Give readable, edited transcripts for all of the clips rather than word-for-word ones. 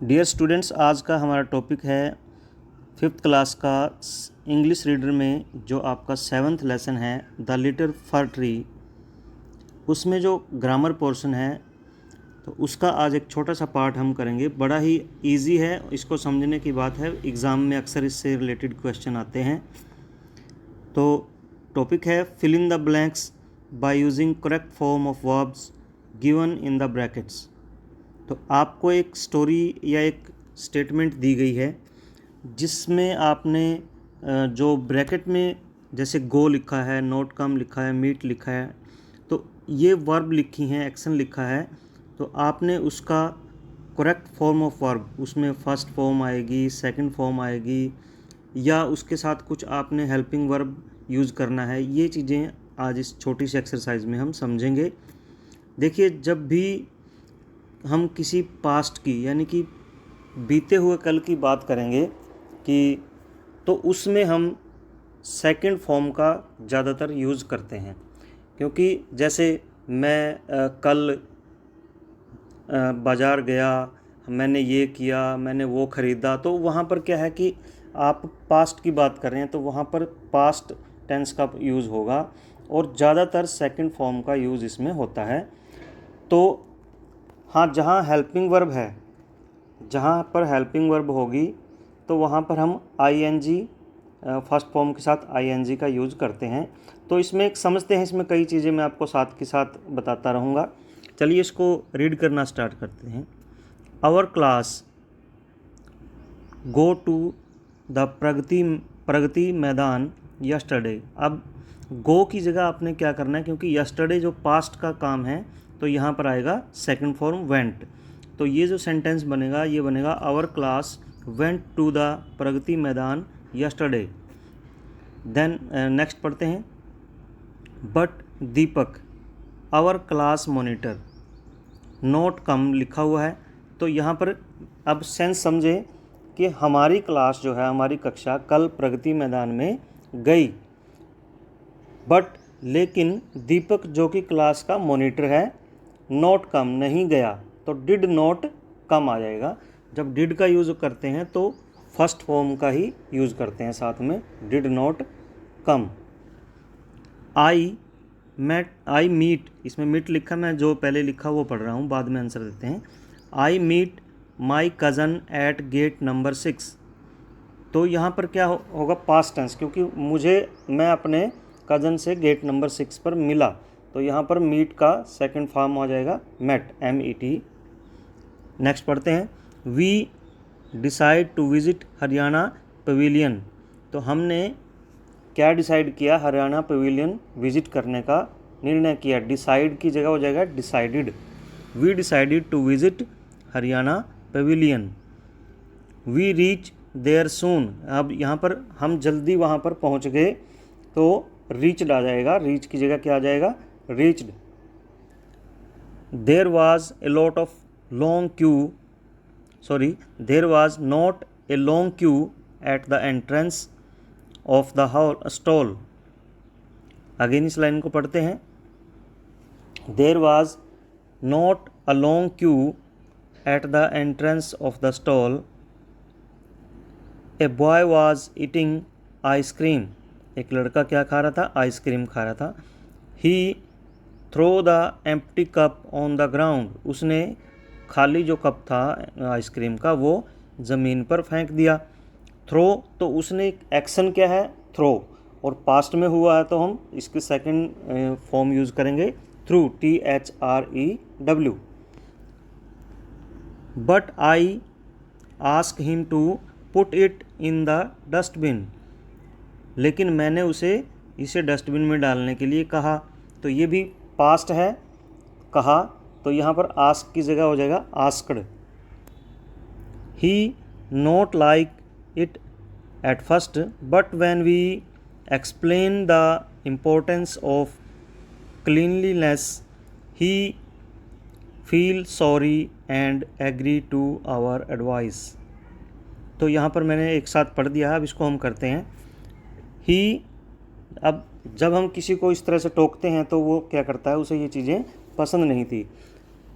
Dear students, आज का हमारा टॉपिक है फिफ्थ क्लास का इंग्लिश रीडर में जो आपका 7th लेसन है द लिटिल फर ट्री। उसमें जो ग्रामर पोर्शन है तो उसका आज एक छोटा सा पार्ट हम करेंगे। बड़ा ही इजी है, इसको समझने की बात है। एग्ज़ाम में अक्सर इससे रिलेटेड क्वेश्चन आते हैं। तो टॉपिक है fill in the blanks by using correct form of verbs given in the brackets. तो आपको एक स्टोरी या एक स्टेटमेंट दी गई है जिसमें आपने जो ब्रैकेट में जैसे गो लिखा है, नॉट कम लिखा है, मीट लिखा है, तो ये वर्ब लिखी हैं, एक्शन लिखा है। तो आपने उसका करेक्ट फॉर्म ऑफ वर्ब, उसमें फर्स्ट फॉर्म आएगी, सेकंड फॉर्म आएगी, या उसके साथ कुछ आपने हेल्पिंग वर्ब यूज़ करना है। ये चीज़ें आज इस छोटी सी एक्सरसाइज में हम समझेंगे। देखिए, जब भी हम किसी पास्ट की यानी कि बीते हुए कल की बात करेंगे कि तो उसमें हम सेकंड फॉर्म का ज़्यादातर यूज़ करते हैं, क्योंकि जैसे मैं कल बाज़ार गया, मैंने ये किया, मैंने वो ख़रीदा, तो वहाँ पर क्या है कि आप पास्ट की बात कर रहे हैं तो वहाँ पर पास्ट टेंस का यूज़ होगा और ज़्यादातर सेकंड फॉर्म का यूज़ इसमें होता है। तो हाँ, जहाँ हेल्पिंग वर्ब है, जहाँ पर हेल्पिंग वर्ब होगी तो वहाँ पर हम आईएनजी फर्स्ट फॉर्म के साथ आईएनजी का यूज़ करते हैं। तो इसमें एक समझते हैं, इसमें कई चीज़ें मैं आपको साथ के साथ बताता रहूँगा। चलिए इसको रीड करना स्टार्ट करते हैं। Our class go to the Pragati Maidan yesterday. अब गो की जगह आपने क्या करना है, क्योंकि यस्टरडे जो पास्ट का काम है तो यहाँ पर आएगा सेकंड फॉर्म वेंट। तो ये जो सेंटेंस बनेगा ये बनेगा our class went to the Pragati Maidan yesterday. Then next पढ़ते हैं। But Deepak our class monitor not come लिखा हुआ है, तो यहाँ पर अब सेंस समझे कि हमारी क्लास जो है, हमारी कक्षा कल प्रगति मैदान में गई, बट लेकिन दीपक जो कि क्लास का मॉनिटर है नोट कम नहीं गया, तो डिड नोट कम आ जाएगा। जब डिड का यूज़ करते हैं तो फर्स्ट फॉर्म का ही यूज़ करते हैं साथ में, did not come. I meet, इसमें मीट लिखा, मैं जो पहले लिखा वो पढ़ रहा हूँ, बाद में आंसर देते हैं। I meet my cousin at gate number 6। तो यहाँ पर क्या होगा, पास्ट टेंस, क्योंकि मैं अपने कज़न से गेट नंबर 6 पर मिला, तो यहाँ पर मीट का सेकंड फॉर्म हो जाएगा मेट, MET। नेक्स्ट पढ़ते हैं। We decide to visit Haryana pavilion. तो हमने क्या डिसाइड किया, हरियाणा पवेलियन विज़िट करने का निर्णय किया। डिसाइड की जगह हो जाएगा decided. We decided to visit Haryana pavilion. We reach there soon. अब यहाँ पर हम जल्दी वहाँ पर पहुँच गए, तो रीच्ड आ जाएगा, रीच की जगह क्या आ जाएगा, reached. There was a lot of long queue, sorry, there was not a long queue at the entrance of the stall. Again इस लाइन को पढ़ते हैं। There was not a long queue at the entrance of the stall. A boy was eating ice cream. एक लड़का क्या खा रहा था, आइसक्रीम खा रहा था। He throw the empty cup on the ground. उसने खाली जो कप था आइसक्रीम का वो ज़मीन पर फेंक दिया। थ्रो, तो उसने एक्शन क्या है, थ्रो, और पास्ट में हुआ है तो हम इसके सेकंड फॉर्म यूज़ करेंगे threw, THREW। But I ask him to put it in the dustbin. लेकिन मैंने इसे डस्टबिन में डालने के लिए कहा। तो ये भी पास्ट है, कहा, तो यहाँ पर आस्क की जगह हो जाएगा asked. He not like it at first, but when we explain the importance of cleanliness he feel sorry and agree to our advice. तो यहाँ पर मैंने एक साथ पढ़ दिया है, अब इसको हम करते हैं। ही, अब जब हम किसी को इस तरह से टोकते हैं तो वो क्या करता है, उसे ये चीज़ें पसंद नहीं थी,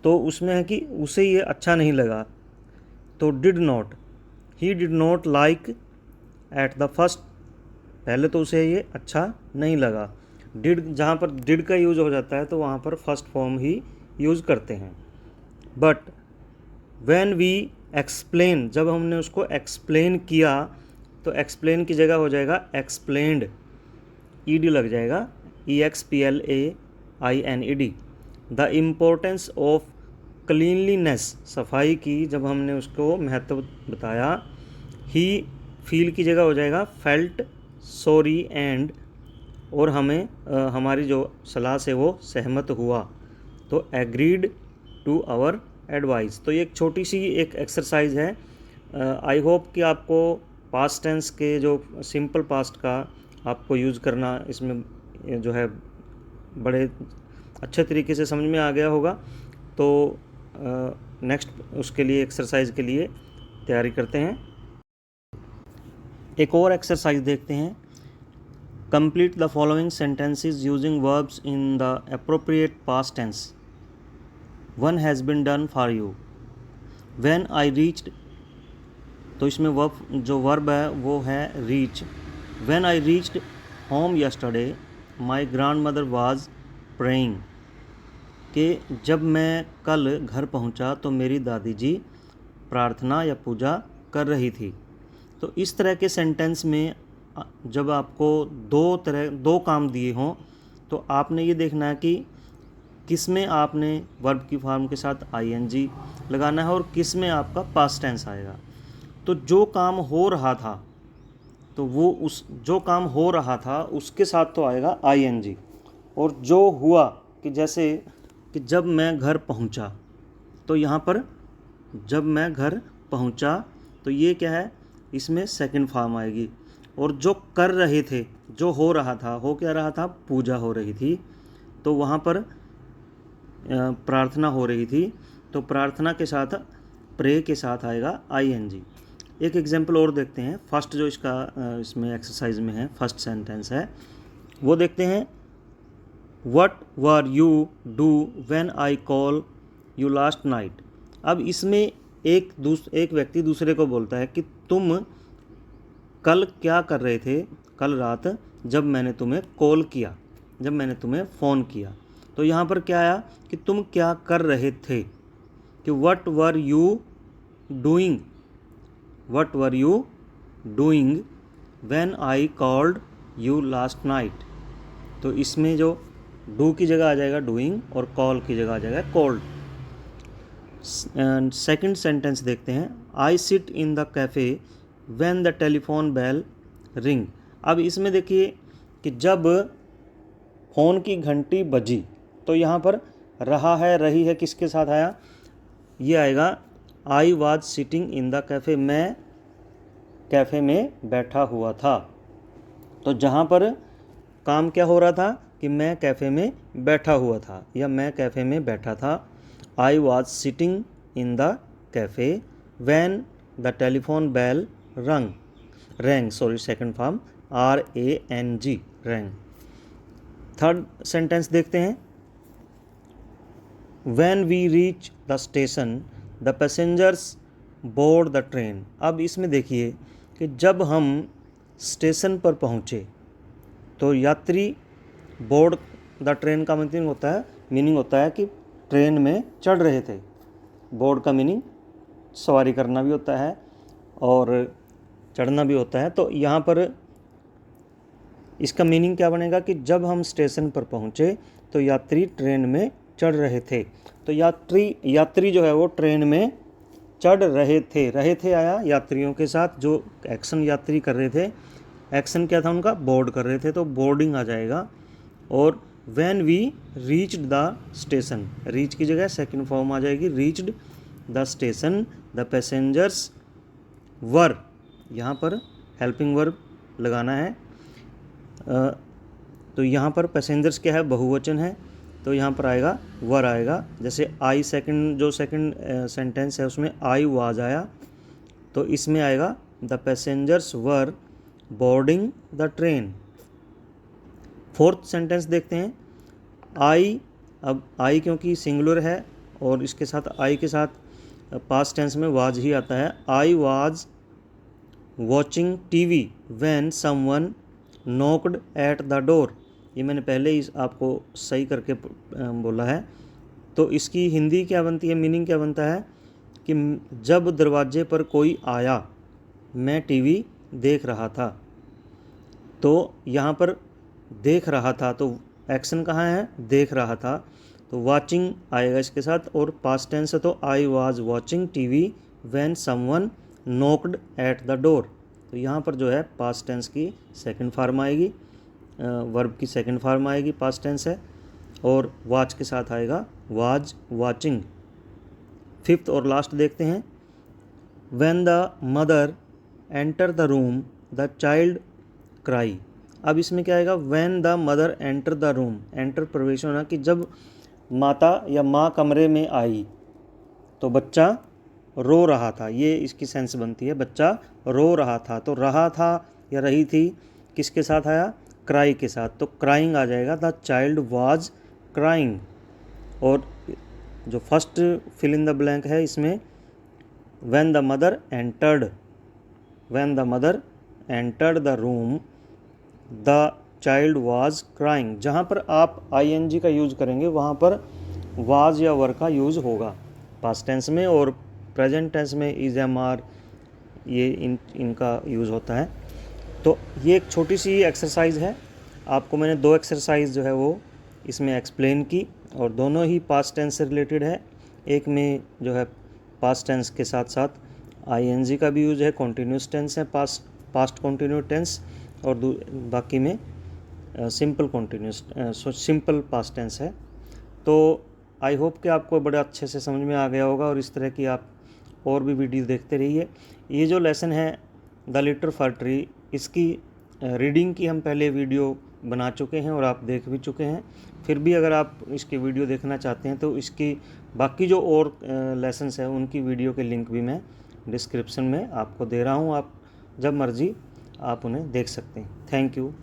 तो उसमें है कि उसे ये अच्छा नहीं लगा, तो did not, he did not like at the first, पहले तो उसे ये अच्छा नहीं लगा। डिड, जहाँ पर डिड का यूज हो जाता है तो वहाँ पर फर्स्ट फॉर्म ही यूज करते हैं। बट व्हेन वी एक्सप्लेन, जब हमने उसको एक्सप्लेन किया तो एक्सप्लेन की जगह हो जाएगा एक्सप्लेन्ड, ईडी लग जाएगा, EXPLAINED। The importance of cleanliness, सफाई की जब हमने उसको महत्व बताया, ही फील की जगह हो जाएगा फेल्ट सॉरी एंड, और हमें हमारी जो सलाह से वो सहमत हुआ तो एग्रीड टू आवर एडवाइस। तो ये एक छोटी सी एक एक्सरसाइज है। आई होप कि आपको पास्ट टेंस के जो सिंपल पास्ट का आपको यूज़ करना इसमें जो है बड़े अच्छे तरीके से समझ में आ गया होगा। तो नेक्स्ट उसके लिए एक्सरसाइज के लिए तैयारी करते हैं। एक और एक्सरसाइज देखते हैं। Complete the following sentences using verbs in the appropriate past tense. One has been done for you. When I reached, तो इसमें जो वर्ब है वो है reach. When I reached home yesterday my grand mother was praying, कि जब मैं कल घर पहुंचा तो मेरी दादी जी प्रार्थना या पूजा कर रही थी। तो इस तरह के सेंटेंस में जब आपको दो काम दिए हों तो आपने ये देखना है कि किस में आपने वर्ब की फॉर्म के साथ ING लगाना है और किस में आपका पास्ट टेंस आएगा। तो जो काम हो रहा था तो वो जो काम हो रहा था उसके साथ तो आएगा ING, और जो हुआ कि जैसे कि जब मैं घर पहुंचा, तो यहाँ पर जब मैं घर पहुंचा तो ये क्या है, इसमें सेकंड फॉर्म आएगी। और जो कर रहे थे, जो हो रहा था, हो क्या रहा था, पूजा हो रही थी, तो वहाँ पर प्रार्थना हो रही थी, तो प्रार्थना के साथ प्रे के साथ आएगा ING। एक एग्जाम्पल और देखते हैं। फर्स्ट जो इसका इसमें एक्सरसाइज में है, फर्स्ट सेंटेंस है वो देखते हैं। What were you do when I call you last night। अब इसमें एक व्यक्ति दूसरे को बोलता है कि तुम कल क्या कर रहे थे, कल रात जब मैंने तुम्हें कॉल किया, जब मैंने तुम्हें फ़ोन किया। तो यहाँ पर क्या आया कि तुम क्या कर रहे थे, कि what were you doing, what were you doing when I called you last night। तो इसमें जो डू की जगह आ जाएगा डूइंग और कॉल की जगह आ जाएगा कॉल्ड। सेकंड सेंटेंस देखते हैं। I sit in the cafe when the telephone bell ring. अब इसमें देखिए कि जब फ़ोन की घंटी बजी तो यहाँ पर रहा है, रही है किसके साथ आया, ये आएगा I was sitting in the cafe, मैं कैफ़े में बैठा हुआ था। तो जहाँ पर काम क्या हो रहा था कि मैं कैफ़े में बैठा हुआ था या मैं कैफ़े में बैठा था। I was sitting in the cafe when the telephone bell rang, second form RANG, rang. Third sentence देखते हैं। When we reach the station the passengers board the train. अब इसमें देखिए कि जब हम स्टेशन पर पहुँचे तो यात्री बोर्ड द ट्रेन का मीनिंग होता है कि ट्रेन में चढ़ रहे थे। बोर्ड का मीनिंग सवारी करना भी होता है और चढ़ना भी होता है। तो यहाँ पर इसका मीनिंग क्या बनेगा कि जब हम स्टेशन पर पहुँचे तो यात्री ट्रेन में चढ़ रहे थे। तो यात्री जो है वो ट्रेन में चढ़ रहे थे आया यात्रियों के साथ, जो एक्शन यात्री कर रहे थे, एक्शन क्या था उनका, बोर्ड कर रहे थे, तो बोर्डिंग आ जाएगा। और when we reached the station, reach की जगह सेकंड फॉर्म आ जाएगी reached the station the passengers were, यहाँ पर हेल्पिंग वर्ब लगाना है। तो यहाँ पर पैसेंजर्स क्या है, बहुवचन है, तो यहाँ पर आएगा वर आएगा। जैसे आई सेकंड सेंटेंस है उसमें आई वाज आया, तो इसमें आएगा the passengers were boarding the train. Fourth sentence देखते हैं। आई, अब आई क्योंकि सिंगुलर है और इसके साथ आई के साथ पास्ट टेंस में वाज ही आता है। I was watching TV when someone knocked at the door. ये मैंने पहले ही आपको सही करके बोला है। तो इसकी हिंदी क्या बनती है, मीनिंग क्या बनता है कि जब दरवाजे पर कोई आया मैं टीवी देख रहा था। तो यहाँ पर देख रहा था तो एक्शन कहाँ है, देख रहा था, तो वाचिंग आएगा इसके साथ। और पास्ट टेंस है तो I was watching TV when someone knocked at the door. तो यहाँ पर जो है पास्ट टेंस की सेकंड फॉर्म आएगी, वर्ब की सेकंड फॉर्म आएगी, पास्ट टेंस है, और वाच के साथ आएगा वाज वाचिंग। फिफ्थ और लास्ट देखते हैं। When the mother enter the room the child cry. अब इसमें क्या आएगा, when the mother enter the room, enter प्रवेश होना, कि जब माता या माँ कमरे में आई तो बच्चा रो रहा था, ये इसकी सेंस बनती है, बच्चा रो रहा था। तो रहा था या रही थी किसके साथ आया, क्राई के साथ, तो क्राइंग आ जाएगा, द चाइल्ड वाज क्राइंग। और जो first fill in the blank है इसमें when the mother entered, when the mother entered the room the child was crying. जहाँ पर आप आईएनजी का यूज़ करेंगे वहाँ पर वाज या वर का यूज़ होगा पास्ट टेंस में, और प्रेजेंट टेंस में इज एम आर ये इनका यूज़ होता है। तो ये एक छोटी सी एक्सरसाइज है, आपको मैंने 2 एक्सरसाइज जो है वो इसमें एक्सप्लेन की, और दोनों ही पास्ट टेंस से रिलेटेड है। एक में जो है पास्ट टेंस के साथ साथ आईएनजी का भी यूज़ है, कॉन्टीन्यूस टेंस है, पास्ट कॉन्टीन्यूस टेंस, और बाकी में simple continuous simple past tense है। तो आई होप कि आपको बड़े अच्छे से समझ में आ गया होगा, और इस तरह की आप और भी वीडियो देखते रहिए। ये जो लेसन है द लिटिल फर ट्री, इसकी रीडिंग की हम पहले वीडियो बना चुके हैं और आप देख भी चुके हैं। फिर भी अगर आप इसकी वीडियो देखना चाहते हैं तो इसकी बाकी जो और लेसन्स हैं उनकी वीडियो के लिंक भी मैं डिस्क्रिप्शन में आपको दे रहा हूँ, आप जब मर्ज़ी आप उन्हें देख सकते हैं। Thank you.